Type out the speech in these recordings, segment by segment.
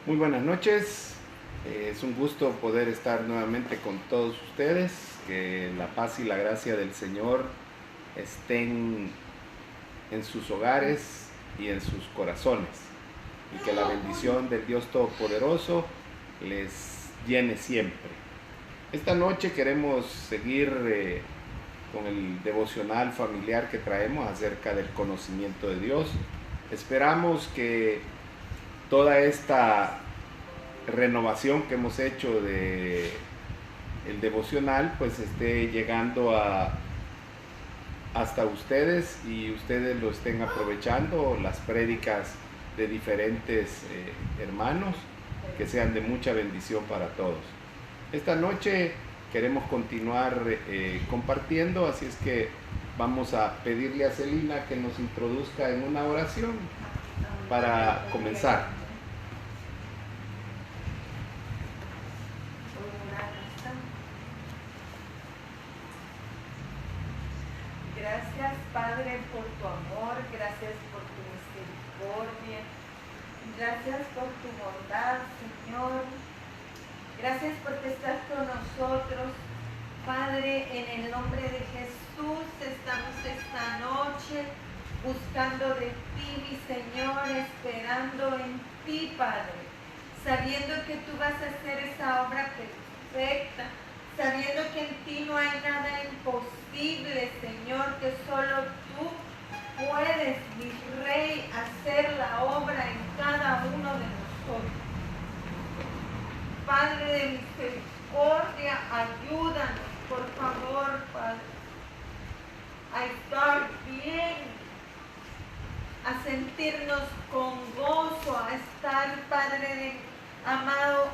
Muy buenas noches, es un gusto poder estar nuevamente con todos ustedes, que la paz y la gracia del Señor estén en sus hogares y en sus corazones, y que la bendición del Dios Todopoderoso les llene siempre. Esta noche queremos seguir con el devocional familiar que traemos acerca del conocimiento de Dios. Esperamos que toda esta renovación que hemos hecho de el devocional pues esté llegando hasta ustedes y ustedes lo estén aprovechando, las prédicas de diferentes hermanos, que sean de mucha bendición para todos. Esta noche queremos continuar compartiendo, así es que vamos a pedirle a Celina que nos introduzca en una oración para comenzar. Gracias, Padre, por tu amor, gracias por tu misericordia, gracias por tu bondad, Señor. Gracias porque estás con nosotros. Padre, en el nombre de Jesús estamos esta noche buscando de ti, mi Señor, esperando en ti, Padre, sabiendo que tú vas a hacer esa obra perfecta, sabiendo que en ti no hay nada imposible, Señor, que solo tú puedes, mi Rey, hacer la obra en cada uno de nosotros. Padre de misericordia, ayúdanos, por favor, Padre, a estar bien, a sentirnos con gozo, a estar, Padre amado,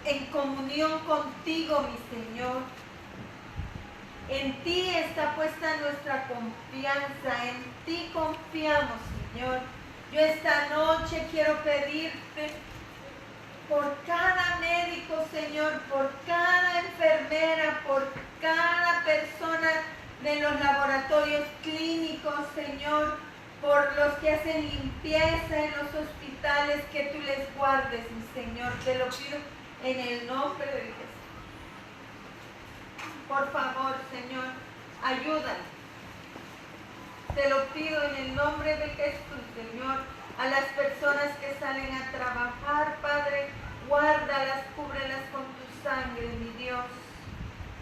en comunión contigo, mi Señor. En ti está puesta nuestra confianza, en ti confiamos, Señor. Yo esta noche quiero pedirte por cada médico, Señor, por cada enfermera, por cada persona de los laboratorios clínicos, Señor, por los que hacen limpieza en los hospitales, que tú les guardes, mi Señor. Te lo pido en el nombre de Jesús. Por favor, Señor, ayúdanos. Te lo pido en el nombre de Jesús, Señor. A las personas que salen a trabajar, Padre, guárdalas, cúbrelas con tu sangre, mi Dios.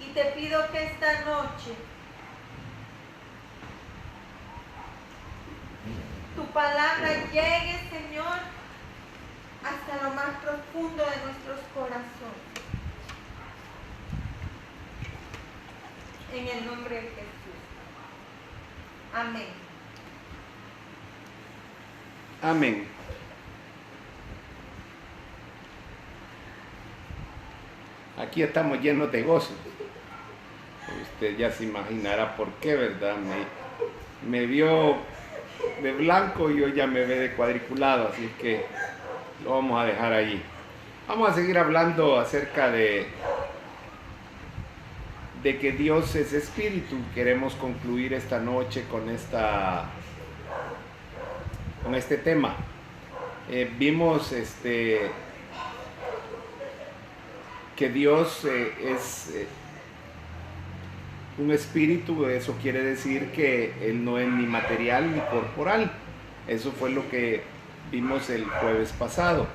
Y te pido que esta noche tu palabra llegue, Señor, hasta lo más profundo de nuestros corazones. En el nombre de Jesús. Amén. Amén. Aquí estamos llenos de gozo. Usted ya se imaginará por qué, ¿verdad? Me vio de blanco y yo ya me ve de cuadriculado, así que lo vamos a dejar ahí. Vamos a seguir hablando acerca de que Dios es espíritu. Queremos concluir esta noche con este tema. Vimos que Dios es un espíritu. Eso quiere decir que Él no es ni material ni corporal. Eso fue lo que vimos el jueves pasado.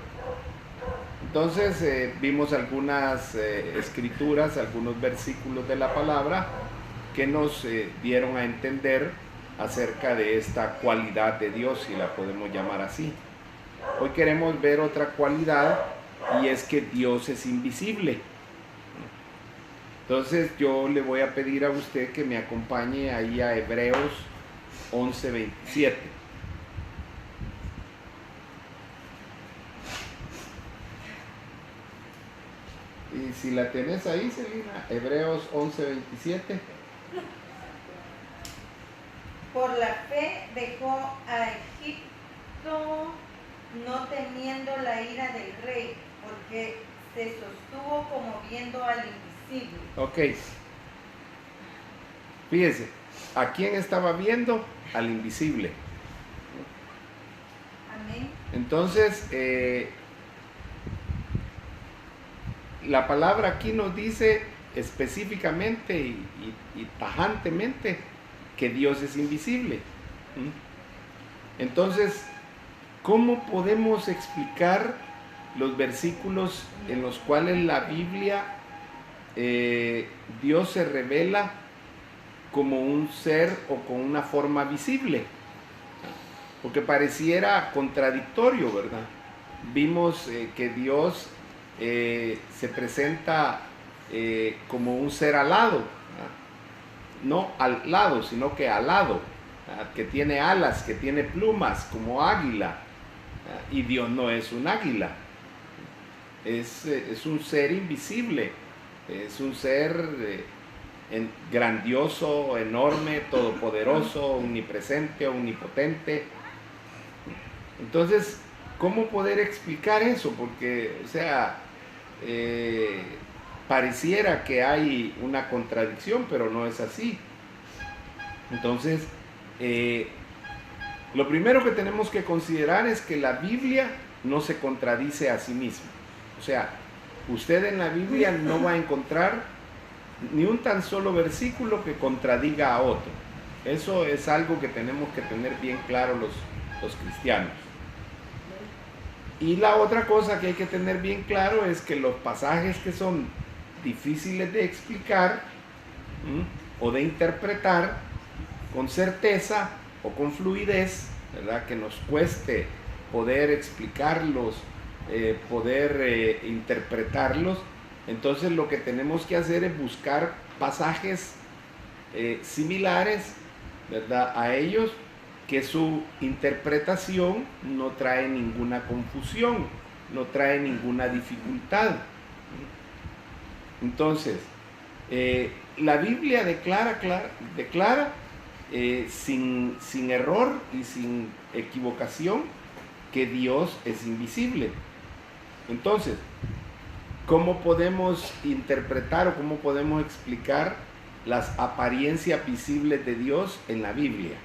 Entonces vimos algunas escrituras, algunos versículos de la palabra que nos dieron a entender acerca de esta cualidad de Dios, si la podemos llamar así. Hoy queremos ver otra cualidad, y es que Dios es invisible. Entonces yo le voy a pedir a usted que me acompañe ahí a Hebreos 11:27. Y si la tenés ahí, Celina, Hebreos 11:27. Por la fe dejó a Egipto, no temiendo la ira del rey, porque se sostuvo como viendo al invisible. Ok. Fíjese, ¿a quién estaba viendo? Al invisible. Amén. Entonces, la palabra aquí nos dice específicamente y tajantemente que Dios es invisible. Entonces, ¿cómo podemos explicar los versículos en los cuales la Biblia, Dios se revela como un ser o con una forma visible? Porque pareciera contradictorio, ¿verdad? Vimos que Dios se presenta como un ser alado, ¿verdad? No al lado, sino que alado, ¿verdad? Que tiene alas, que tiene plumas, como águila, ¿verdad? Y Dios no es un águila, es un ser invisible, es un ser grandioso, enorme, todopoderoso, omnipresente, omnipotente. Entonces, ¿cómo poder explicar eso? Porque, o sea, pareciera que hay una contradicción, pero no es así. Entonces, lo primero que tenemos que considerar es que la Biblia no se contradice a sí misma. O sea, usted en la Biblia no va a encontrar ni un tan solo versículo que contradiga a otro. Eso es algo que tenemos que tener bien claro los cristianos. Y la otra cosa que hay que tener bien claro es que los pasajes que son difíciles de explicar o de interpretar con certeza o con fluidez, ¿verdad? Que nos cueste poder explicarlos, poder interpretarlos, entonces lo que tenemos que hacer es buscar pasajes similares, ¿verdad?, a ellos, que su interpretación no trae ninguna confusión, no trae ninguna dificultad. Entonces, la Biblia declara sin error y sin equivocación que Dios es invisible. Entonces, ¿cómo podemos interpretar o cómo podemos explicar las apariencias visibles de Dios en la Biblia?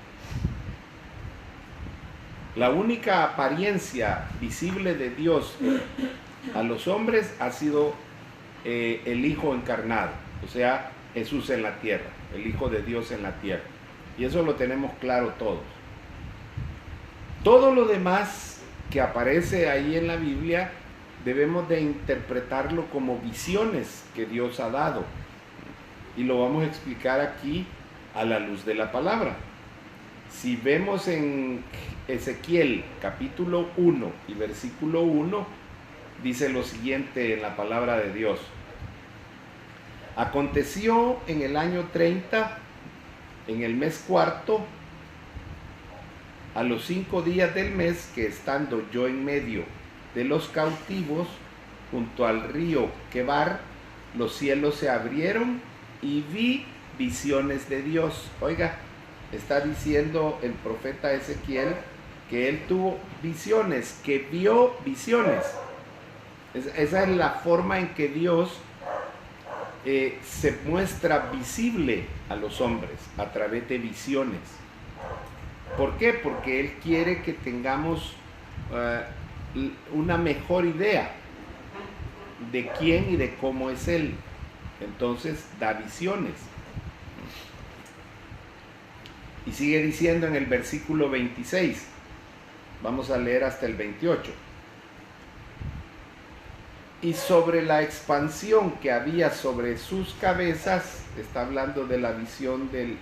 La única apariencia visible de Dios a los hombres ha sido el Hijo encarnado, o sea, Jesús en la tierra, el Hijo de Dios en la tierra. Y eso lo tenemos claro todos. Todo lo demás que aparece ahí en la Biblia debemos de interpretarlo como visiones que Dios ha dado. Y lo vamos a explicar aquí a la luz de la palabra. Si vemos en Ezequiel capítulo 1 y versículo 1, dice lo siguiente en la palabra de Dios. Aconteció en el año 30, en el mes cuarto, a los 5 días del mes, que estando yo en medio de los cautivos, junto al río Quebar, los cielos se abrieron y vi visiones de Dios. Oiga, está diciendo el profeta Ezequiel que él tuvo visiones, que vio visiones. Esa es la forma en que Dios se muestra visible a los hombres, a través de visiones. ¿Por qué? Porque Él quiere que tengamos una mejor idea de quién y de cómo es Él. Entonces da visiones. Y sigue diciendo en el versículo 26, vamos a leer hasta el 28. Y sobre la expansión que había sobre sus cabezas, está hablando de la visión de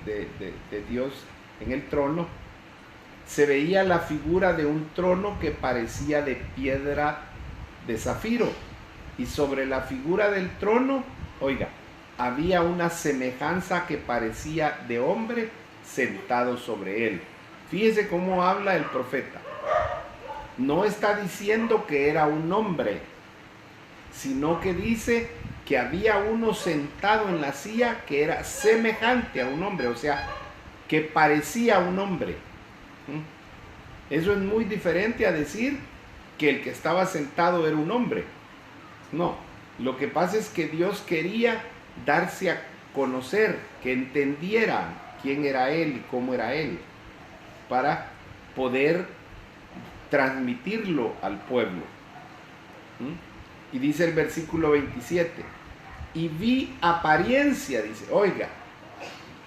Dios en el trono, se veía la figura de un trono que parecía de piedra de zafiro. Y sobre la figura del trono, oiga, había una semejanza que parecía de hombre sentado sobre él. Fíjese cómo habla el profeta. No está diciendo que era un hombre, sino que dice que había uno sentado en la silla que era semejante a un hombre, o sea, que parecía un hombre. Eso es muy diferente a decir que el que estaba sentado era un hombre. No, lo que pasa es que Dios quería darse a conocer, que entendieran quién era Él y cómo era Él, para poder transmitirlo al pueblo. Y dice el versículo 27, y vi apariencia, dice, oiga,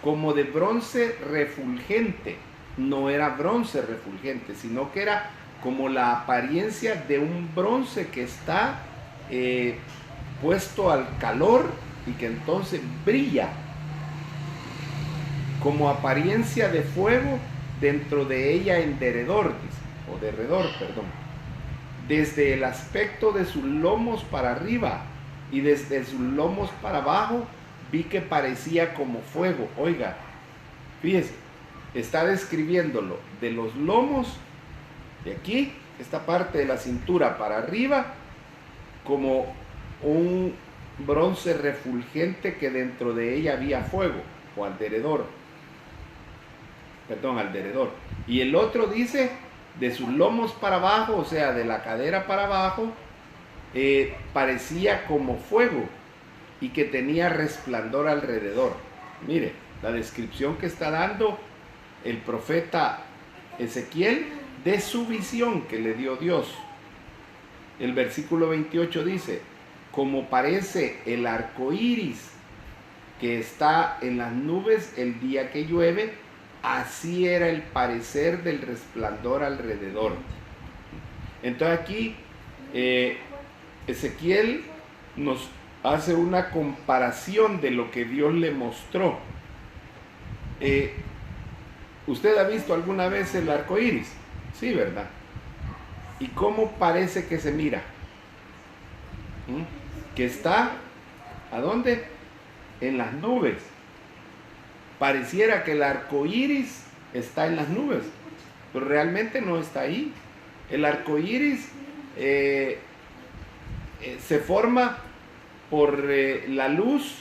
como de bronce refulgente. No era bronce refulgente, sino que era como la apariencia de un bronce que está puesto al calor y que entonces brilla, como apariencia de fuego dentro de ella en derredor, dice, o derredor, perdón, desde el aspecto de sus lomos para arriba y desde sus lomos para abajo, vi que parecía como fuego. Oiga, fíjese, está describiéndolo de los lomos, de aquí, esta parte de la cintura para arriba, como un bronce refulgente que dentro de ella había fuego, o alrededor. Perdón, alrededor. Y el otro dice, de sus lomos para abajo, o sea, de la cadera para abajo, parecía como fuego y que tenía resplandor alrededor. Mire, la descripción que está dando el profeta Ezequiel de su visión que le dio Dios. El versículo 28 dice, como parece el arco iris que está en las nubes el día que llueve, así era el parecer del resplandor alrededor. Entonces aquí Ezequiel nos hace una comparación de lo que Dios le mostró. ¿Usted ha visto alguna vez el arco iris? Sí, ¿verdad? ¿Y cómo parece que se mira? Que está, ¿a dónde? En las nubes. Pareciera que el arco iris está en las nubes, pero realmente no está ahí. El arco iris se forma por la luz,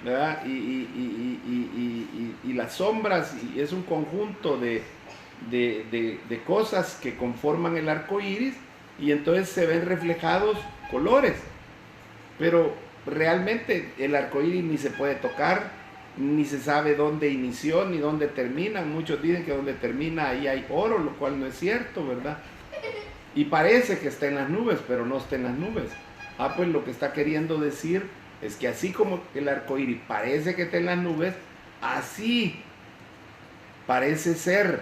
¿verdad? Y las sombras, y es un conjunto de cosas que conforman el arco iris, y entonces se ven reflejados colores, pero realmente el arco iris ni se puede tocar, ni se sabe dónde inició ni dónde termina. Muchos dicen que donde termina ahí hay oro, lo cual no es cierto, ¿verdad? Y parece que está en las nubes, pero no está en las nubes. Pues lo que está queriendo decir es que así como el arco iris parece que está en las nubes, así parece ser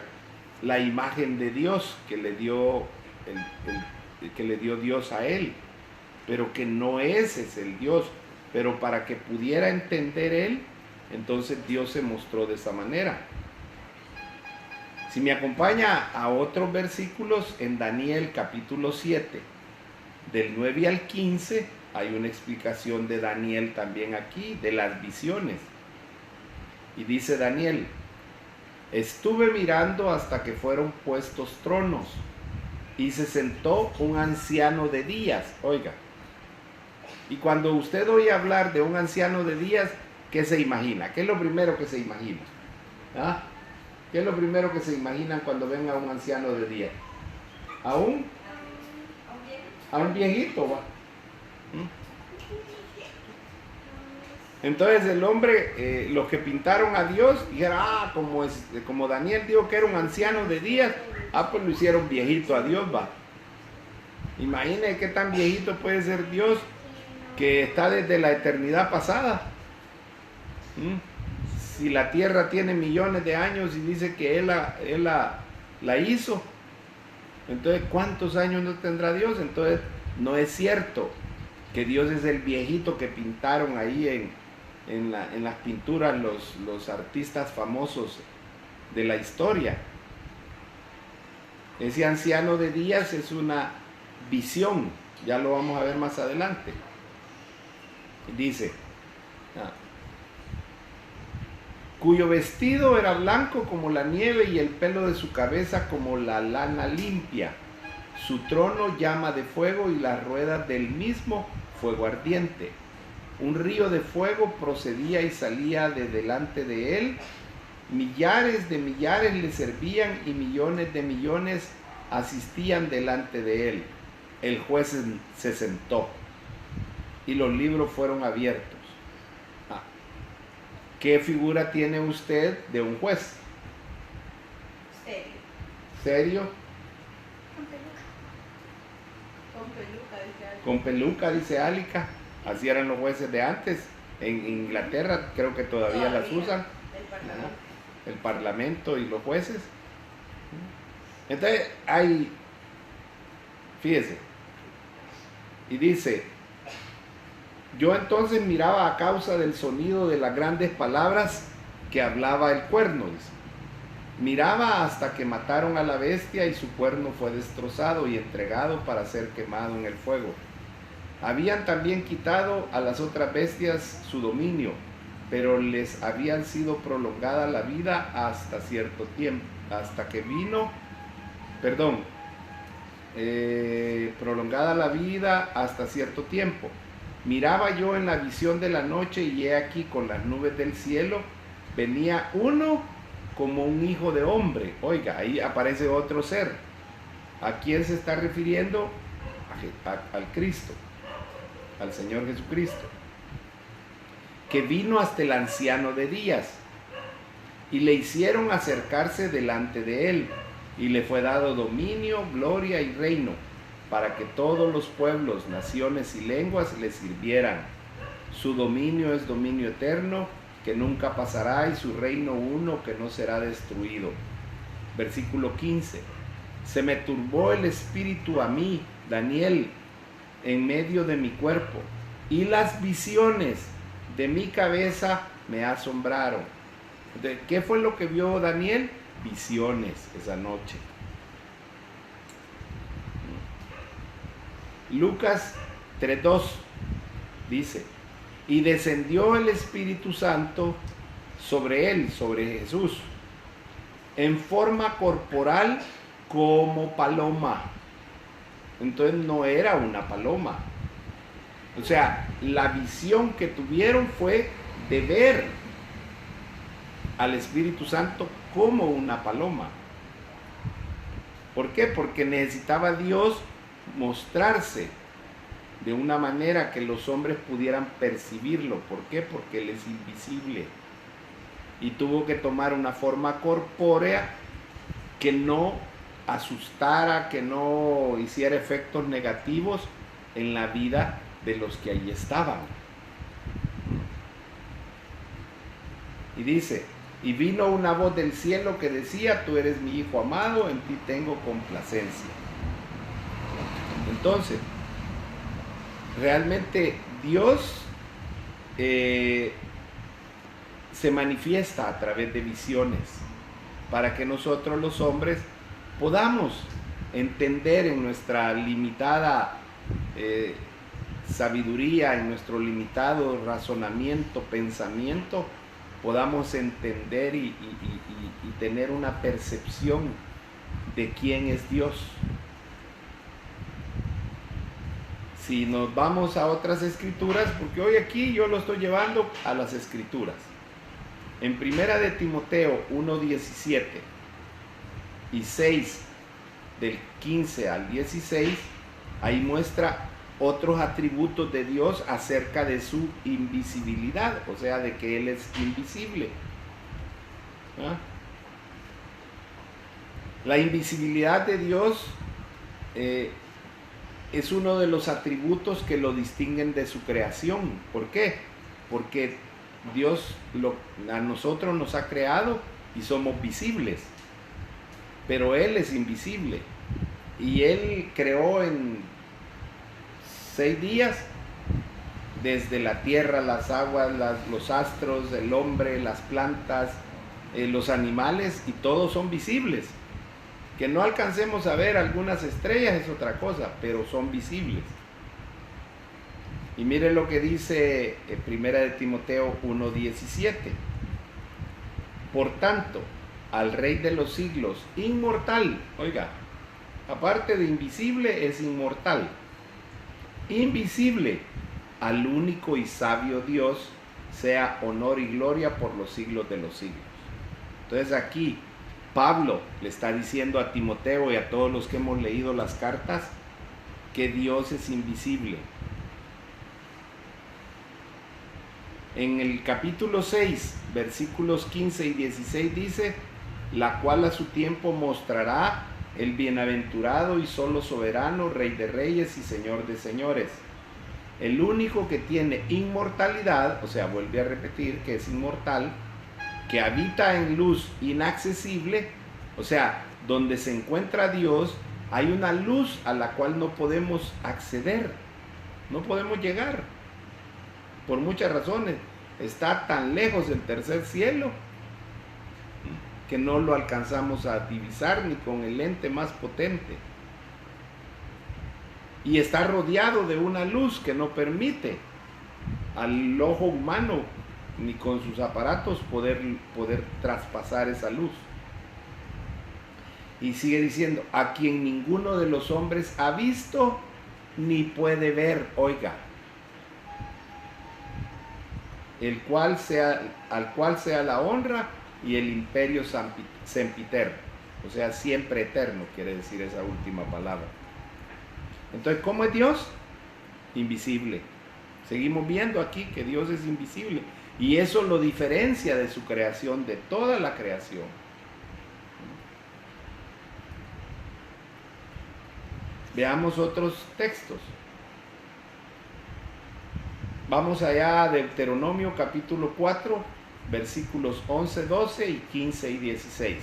la imagen de Dios que le dio Dios a él, pero que no ese es el Dios. Pero para que pudiera entender él, entonces Dios se mostró de esa manera. Si me acompaña a otros versículos, en Daniel capítulo 7, del 9 al 15, hay una explicación de Daniel también aquí, de las visiones. Y dice Daniel, estuve mirando hasta que fueron puestos tronos, y se sentó un anciano de días. Oiga, y cuando usted oye hablar de un anciano de días, ¿qué se imagina? ¿Qué es lo primero que se imagina? ¿Ah? ¿Qué es lo primero que se imaginan cuando ven a un anciano de días? ¿A un viejito? ¿Va? Entonces el hombre, los que pintaron a Dios, dijeron, como Daniel dijo que era un anciano de días, pues lo hicieron viejito a Dios, va. Imagínense qué tan viejito puede ser Dios, que está desde la eternidad pasada. Si la tierra tiene millones de años y dice que él la hizo, entonces ¿cuántos años no tendrá Dios? Entonces no es cierto que Dios es el viejito que pintaron ahí en las pinturas los artistas famosos de la historia. Ese anciano de días es una visión, ya lo vamos a ver más adelante. Dice, cuyo vestido era blanco como la nieve y el pelo de su cabeza como la lana limpia. Su trono llama de fuego y las ruedas del mismo fuego ardiente. Un río de fuego procedía y salía de delante de él. Millares de millares le servían y millones de millones asistían delante de él. El juez se sentó y los libros fueron abiertos. ¿Qué figura tiene usted de un juez? Serio. ¿Serio? Con Con peluca, dice Álica. Así eran los jueces de antes. En Inglaterra creo que todavía las usan. El parlamento y los jueces. Entonces hay, fíjese, y dice, yo entonces miraba a causa del sonido de las grandes palabras que hablaba el cuerno, dice. Miraba hasta que mataron a la bestia y su cuerno fue destrozado y entregado para ser quemado en el fuego. Habían también quitado a las otras bestias su dominio, pero les habían sido prolongada la vida hasta cierto tiempo, hasta que vino, prolongada la vida hasta cierto tiempo. Miraba yo en la visión de la noche y he aquí con las nubes del cielo venía uno como un hijo de hombre. Oiga, ahí aparece otro ser. ¿A quién se está refiriendo? Al Cristo, al Señor Jesucristo, que vino hasta el anciano de días, y le hicieron acercarse delante de él, y le fue dado dominio, gloria y reino, para que todos los pueblos, naciones y lenguas le sirvieran. Su dominio es dominio eterno, que nunca pasará, y su reino uno que no será destruido. Versículo 15. Se me turbó el espíritu a mí, Daniel, en medio de mi cuerpo, y las visiones de mi cabeza me asombraron. Entonces, ¿qué fue lo que vio Daniel? Visiones esa noche. Lucas 3:2 dice, y descendió el Espíritu Santo sobre él, sobre Jesús, en forma corporal como paloma. Entonces no era una paloma. O sea, la visión que tuvieron fue de ver al Espíritu Santo como una paloma. ¿Por qué? Porque necesitaba Dios mostrarse de una manera que los hombres pudieran percibirlo. ¿Por qué? Porque Él es invisible. Y tuvo que tomar una forma corpórea que no asustara, que no hiciera efectos negativos en la vida de los que allí estaban. Y dice, y vino una voz del cielo que decía, tú eres mi hijo amado, en ti tengo complacencia. Entonces, realmente Dios se manifiesta a través de visiones para que nosotros los hombres podamos entender en nuestra limitada sabiduría, en nuestro limitado razonamiento, pensamiento, podamos entender y tener una percepción de quién es Dios. Si nos vamos a otras escrituras, porque hoy aquí yo lo estoy llevando a las escrituras. En Primera de Timoteo 1:17 y 6, del 15 al 16, ahí muestra otros atributos de Dios acerca de su invisibilidad, o sea, de que Él es invisible. ¿Ah? La invisibilidad de Dios es uno de los atributos que lo distinguen de su creación. ¿Por qué? Porque Dios a nosotros nos ha creado y somos visibles, pero Él es invisible. Y Él creó en 6 días, desde la tierra, las aguas, los astros, el hombre, las plantas, los animales, y todos son visibles. Que no alcancemos a ver algunas estrellas es otra cosa, pero son visibles. Y mire lo que dice Primera de Timoteo 1:17. Por tanto, al Rey de los siglos, inmortal, oiga, aparte de invisible, es inmortal, invisible, al único y sabio Dios, sea honor y gloria por los siglos de los siglos. Entonces aquí Pablo le está diciendo a Timoteo y a todos los que hemos leído las cartas que Dios es invisible. En el capítulo 6, versículos 15 y 16 dice, la cual a su tiempo mostrará el bienaventurado y solo soberano, Rey de reyes y Señor de señores, el único que tiene inmortalidad, o sea, vuelve a repetir que es inmortal, que habita en luz inaccesible, o sea, donde se encuentra Dios, hay una luz a la cual no podemos acceder, no podemos llegar, por muchas razones. Está tan lejos el tercer cielo que no lo alcanzamos a divisar ni con el lente más potente. Y está rodeado de una luz que no permite al ojo humano ni con sus aparatos poder traspasar esa luz. Y sigue diciendo, a quien ninguno de los hombres ha visto ni puede ver, oiga, al cual sea la honra y el imperio sempiterno, o sea, siempre eterno, quiere decir esa última palabra. Entonces, ¿cómo es Dios? Invisible. Seguimos viendo aquí que Dios es invisible, y eso lo diferencia de su creación, de toda la creación. Veamos otros textos. Vamos allá a Deuteronomio capítulo 4, versículos 11, 12 y 15 y 16.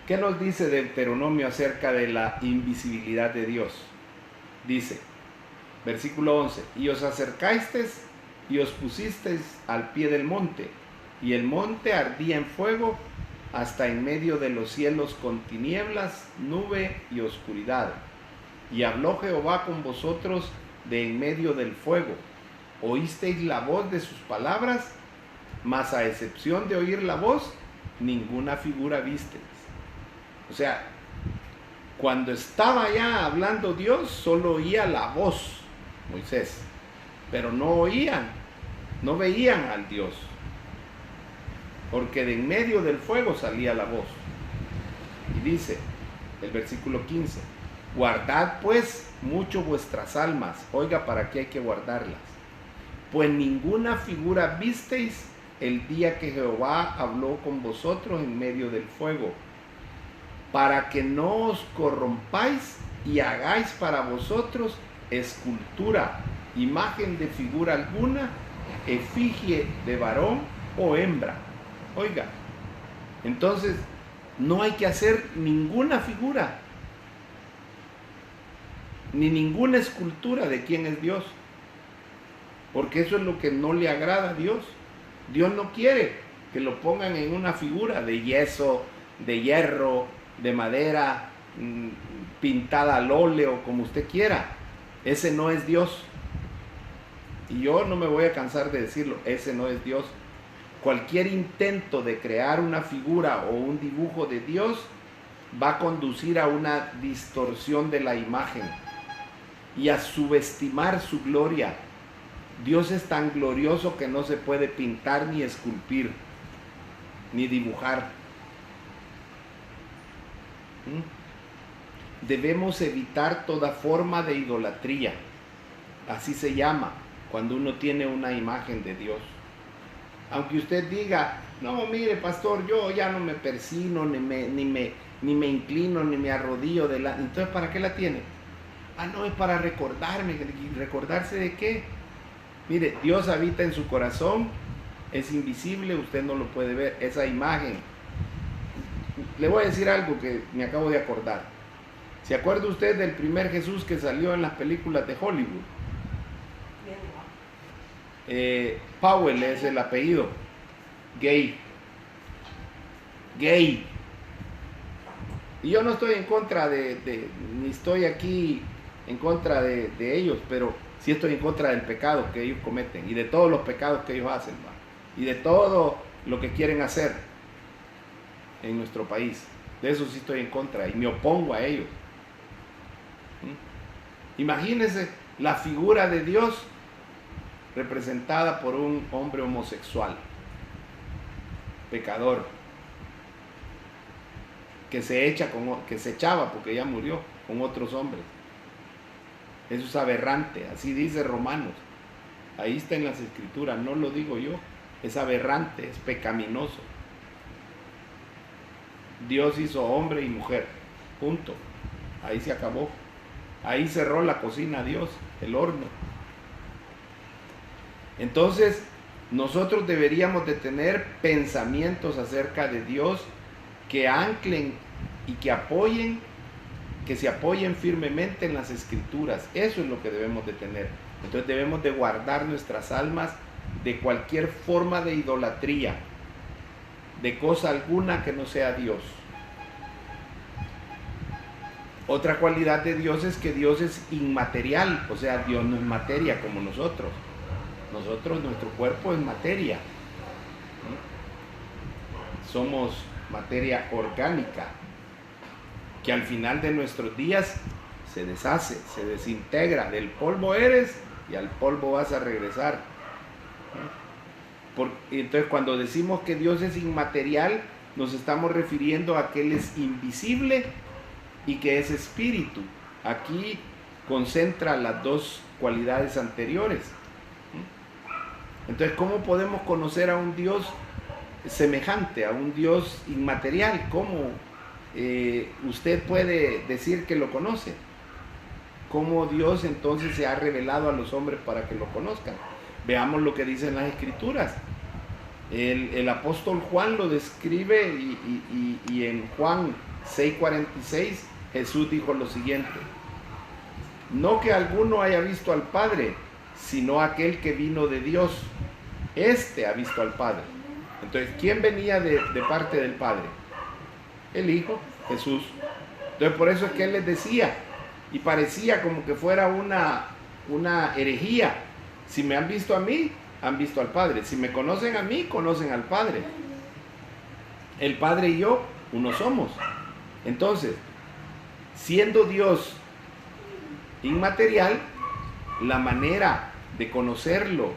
¿Qué nos dice Deuteronomio acerca de la invisibilidad de Dios? Dice, versículo 11, y os acercasteis y os pusisteis al pie del monte, y el monte ardía en fuego hasta en medio de los cielos con tinieblas, nube y oscuridad. Y habló Jehová con vosotros de en medio del fuego. Oísteis la voz de sus palabras, mas a excepción de oír la voz, ninguna figura visteis. O sea, cuando estaba ya hablando Dios, solo oía la voz, Moisés, pero no oían, no veían al Dios, porque de en medio del fuego salía la voz. Y dice el versículo 15, guardad pues mucho vuestras almas. Oiga, ¿para qué hay que guardarlas? Pues ninguna figura visteis el día que Jehová habló con vosotros en medio del fuego, para que no os corrompáis y hagáis para vosotros escultura, imagen de figura alguna, efigie de varón o hembra. Oiga, entonces no hay que hacer ninguna figura ni ninguna escultura de quién es Dios, porque eso es lo que no le agrada a Dios. Dios no quiere que lo pongan en una figura de yeso, de hierro, de madera, pintada al óleo, como usted quiera. Ese no es Dios, y yo no me voy a cansar de decirlo, ese no es Dios. Cualquier intento de crear una figura o un dibujo de Dios va a conducir a una distorsión de la imagen y a subestimar su gloria. Dios es tan glorioso que no se puede pintar ni esculpir ni dibujar. Debemos evitar toda forma de idolatría, así se llama cuando uno tiene una imagen de Dios. Aunque usted diga, no, mire pastor, yo ya no me persino, ni me inclino, ni me arrodillo delante. Entonces, ¿para qué la tiene? Ah, no, es para recordarme. ¿Recordarse de qué? Mire, Dios habita en su corazón, es invisible, usted no lo puede ver, esa imagen. Le voy a decir algo que me acabo de acordar. ¿Se acuerda usted del primer Jesús que salió en las películas de Hollywood? Powell es el apellido. Gay. Y yo no estoy en contra ni estoy aquí en contra de ellos, pero sí estoy en contra del pecado que ellos cometen y de todos los pecados que ellos hacen, ¿va? Y de todo lo que quieren hacer en nuestro país. De eso sí estoy en contra y me opongo a ellos. Imagínense la figura de Dios representada por un hombre homosexual, pecador, que se echaba porque ya murió con otros hombres. Eso es aberrante, así dice Romanos. Ahí está en las escrituras, no lo digo yo. Es aberrante, es pecaminoso. Dios hizo hombre y mujer, punto. Ahí se acabó. Ahí cerró la cocina Dios, el horno. Entonces, nosotros deberíamos de tener pensamientos acerca de Dios que anclen y que se apoyen firmemente en las Escrituras. Eso es lo que debemos de tener. Entonces debemos de guardar nuestras almas de cualquier forma de idolatría, de cosa alguna que no sea Dios. Otra cualidad de Dios es que Dios es inmaterial, o sea, Dios no es materia como nosotros. Nuestro cuerpo es materia. Somos materia orgánica, que al final de nuestros días se deshace, se desintegra. Del polvo eres y al polvo vas a regresar. Entonces, cuando decimos que Dios es inmaterial, nos estamos refiriendo a que Él es invisible y que es espíritu. Aquí concentra las dos cualidades anteriores. Entonces, ¿cómo podemos conocer a un Dios semejante, a un Dios inmaterial? ¿Cómo usted puede decir que lo conoce? ¿Cómo Dios entonces se ha revelado a los hombres para que lo conozcan? Veamos lo que dicen las Escrituras. El apóstol Juan lo describe y en Juan 6:46 Jesús dijo lo siguiente: no que alguno haya visto al Padre, sino aquel que vino de Dios. Este ha visto al Padre. Entonces, ¿quién venía de parte del Padre? El Hijo, Jesús. Entonces, por eso es que Él les decía, y parecía como que fuera una herejía: si me han visto a mí, han visto al Padre. Si me conocen a mí, conocen al Padre. El Padre y yo, uno somos. Entonces, siendo Dios inmaterial, la manera de conocerlo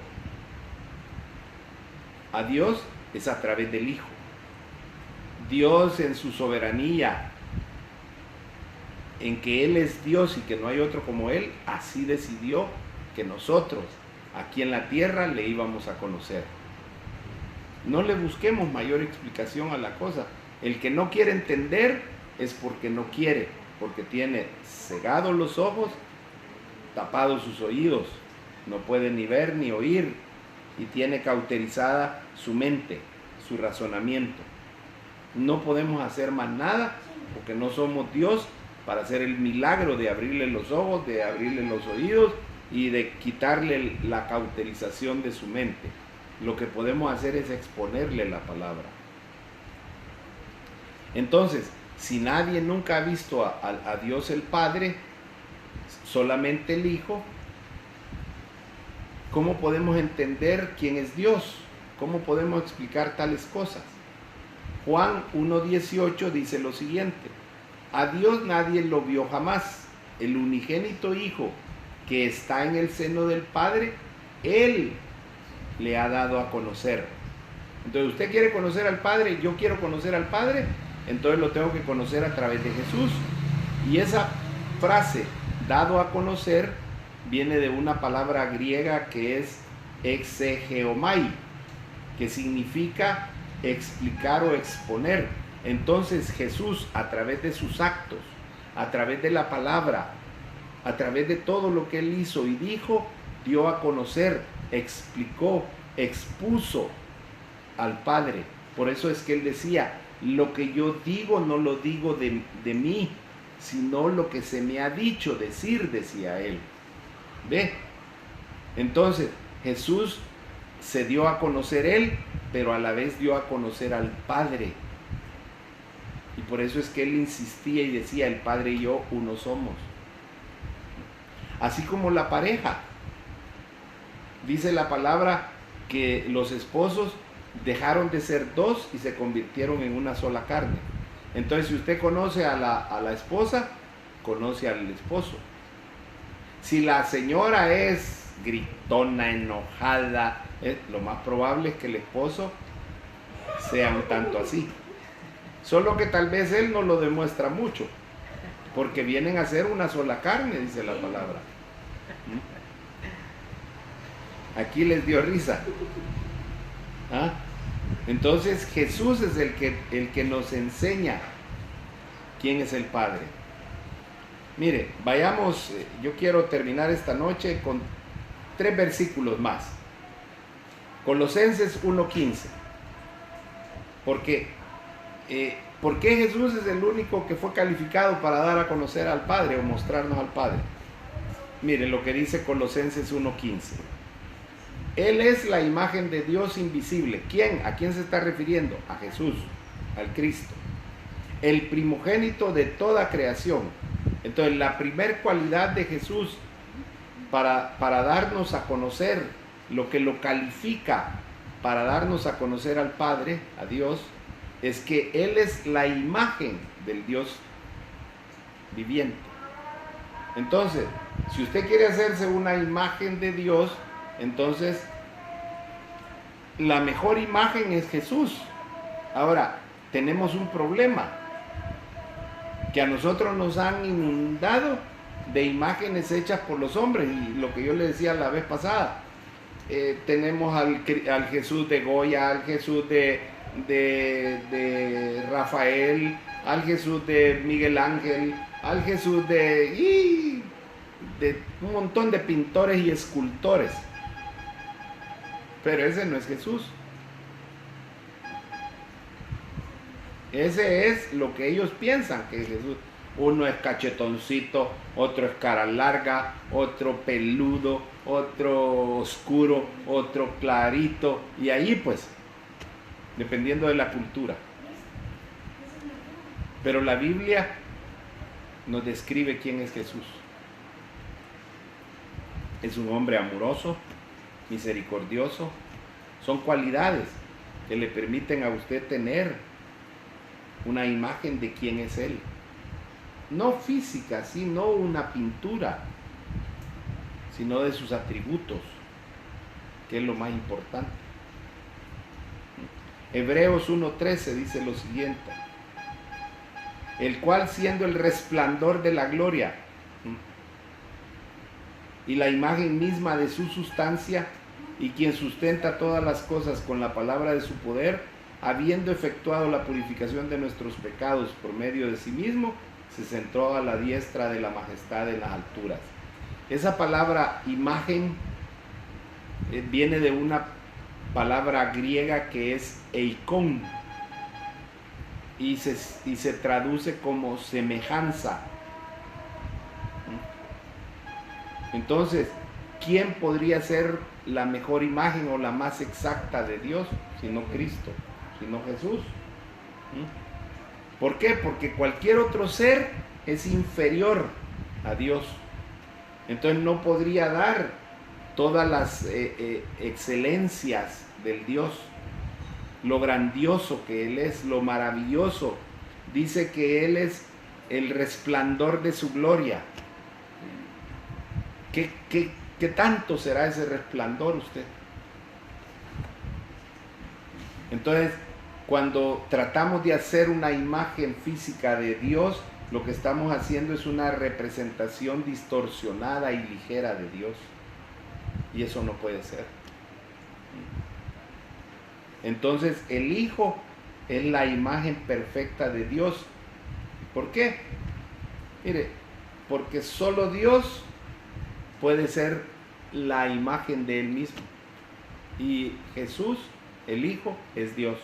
a Dios es a través del Hijo. Dios, en su soberanía, en que Él es Dios y que no hay otro como Él, así decidió que nosotros aquí en la tierra le íbamos a conocer. No le busquemos mayor explicación a la cosa. El que no quiere entender es porque no quiere, porque tiene cegados los ojos, tapados sus oídos, no puede ni ver ni oír, y tiene cauterizada su mente, su razonamiento. No podemos hacer más nada porque no somos Dios para hacer el milagro de abrirle los ojos, de abrirle los oídos y de quitarle la cauterización de su mente. Lo que podemos hacer es exponerle la palabra. Entonces, si nadie nunca ha visto a Dios el Padre, solamente el Hijo, ¿cómo podemos entender quién es Dios? ¿Cómo podemos explicar tales cosas? Juan 1:18 dice lo siguiente: a Dios nadie lo vio jamás. El unigénito Hijo que está en el seno del Padre, Él le ha dado a conocer. Entonces, usted quiere conocer al Padre, yo quiero conocer al Padre, entonces lo tengo que conocer a través de Jesús. Y esa frase, dado a conocer, viene de una palabra griega que es exegeomai, que significa explicar o exponer. Entonces Jesús, a través de sus actos, a través de la palabra, a través de todo lo que Él hizo y dijo, dio a conocer, explicó, expuso al Padre. Por eso es que Él decía: lo que yo digo no lo digo de mí, sino lo que se me ha dicho decir, decía Él. ¿Ve? Entonces Jesús se dio a conocer Él, pero a la vez dio a conocer al Padre. Y por eso es que Él insistía y decía: el Padre y yo uno somos. Así como la pareja. Dice la palabra que los esposos dejaron de ser dos y se convirtieron en una sola carne. Entonces, si usted conoce a la esposa, conoce al esposo. Si la señora es gritona, enojada, lo más probable es que el esposo sea un tanto así. Solo que tal vez él no lo demuestra mucho, porque vienen a ser una sola carne, dice la palabra. Aquí les dio risa. ¿Ah? Entonces Jesús es el que nos enseña quién es el Padre. Mire, vayamos, yo quiero terminar esta noche con 3 versículos más. Colosenses 1:15. Porque ¿por qué Jesús es el único que fue calificado para dar a conocer al Padre o mostrarnos al Padre? Miren lo que dice Colosenses 1:15. Él es la imagen de Dios invisible. ¿Quién? ¿A quién se está refiriendo? A Jesús, al Cristo. El primogénito de toda creación. Entonces, la primer cualidad de Jesús para darnos a conocer, lo que lo califica para darnos a conocer al Padre, a Dios, es que Él es la imagen del Dios viviente. Entonces, si usted quiere hacerse una imagen de Dios, entonces la mejor imagen es Jesús. Ahora, tenemos un problema, que a nosotros nos han inundado de imágenes hechas por los hombres, y lo que yo le decía la vez pasada, tenemos al Jesús de Goya, al Jesús de Rafael, al Jesús de Miguel Ángel, al Jesús de un montón de pintores y escultores, pero ese no es Jesús. Ese es lo que ellos piensan que es Jesús. Uno es cachetoncito, otro es cara larga, otro peludo, otro oscuro, otro clarito, y ahí pues, dependiendo de la cultura. Pero la Biblia nos describe quién es Jesús. Es un hombre amoroso, misericordioso. Son cualidades que le permiten a usted tener una imagen de quién es Él. No física, sino una pintura, sino de sus atributos, que es lo más importante. Hebreos 1:13 dice lo siguiente: el cual, siendo el resplandor de la gloria y la imagen misma de su sustancia, y quien sustenta todas las cosas con la palabra de su poder, habiendo efectuado la purificación de nuestros pecados por medio de sí mismo, se sentó a la diestra de la majestad en las alturas. Esa palabra imagen viene de una palabra griega que es eikon, y se traduce como semejanza. Entonces, ¿quién podría ser la mejor imagen o la más exacta de Dios sino Cristo, sino Jesús? ¿Por qué? Porque cualquier otro ser es inferior a Dios. Entonces no podría dar todas las excelencias del Dios, lo grandioso que Él es, lo maravilloso. Dice que Él es el resplandor de su gloria. ¿Qué tanto será ese resplandor usted? Entonces, cuando tratamos de hacer una imagen física de Dios, lo que estamos haciendo es una representación distorsionada y ligera de Dios. Y eso no puede ser. Entonces, el Hijo es la imagen perfecta de Dios. ¿Por qué? Mire, porque solo Dios puede ser la imagen de Él mismo. Y Jesús, el Hijo, es Dios.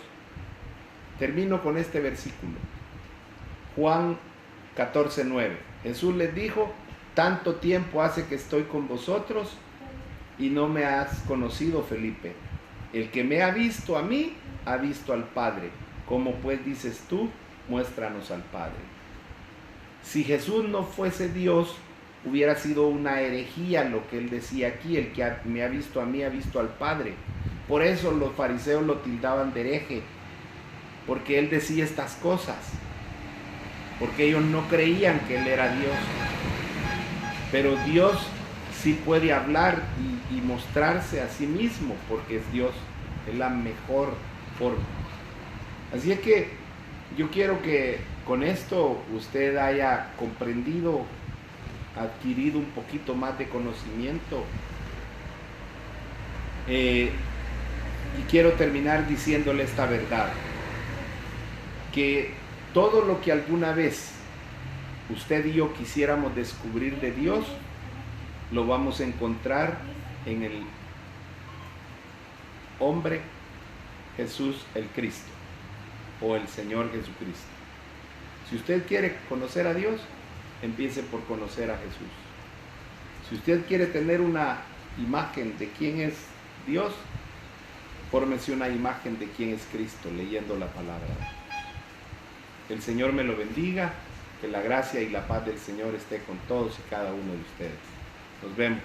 Termino con este versículo. Juan 14:9. Jesús les dijo: tanto tiempo hace que estoy con vosotros y no me has conocido, Felipe. El que me ha visto a mí, ha visto al Padre. ¿Cómo pues dices tú? Muéstranos al Padre. Si Jesús no fuese Dios, hubiera sido una herejía lo que él decía aquí: el que me ha visto a mí, ha visto al Padre. Por eso los fariseos lo tildaban de hereje, porque él decía estas cosas, porque ellos no creían que él era Dios. Pero Dios sí puede hablar y mostrarse a sí mismo, porque es Dios, es la mejor forma. Así es que yo quiero que con esto usted haya comprendido, adquirido un poquito más de conocimiento. Y quiero terminar diciéndole esta verdad: que todo lo que alguna vez usted y yo quisiéramos descubrir de Dios, lo vamos a encontrar en el hombre Jesús el Cristo o el Señor Jesucristo. Si usted quiere conocer a Dios, empiece por conocer a Jesús. Si usted quiere tener una imagen de quién es Dios, fórmese una imagen de quién es Cristo leyendo la palabra. El Señor me lo bendiga, que la gracia y la paz del Señor esté con todos y cada uno de ustedes. Nos vemos.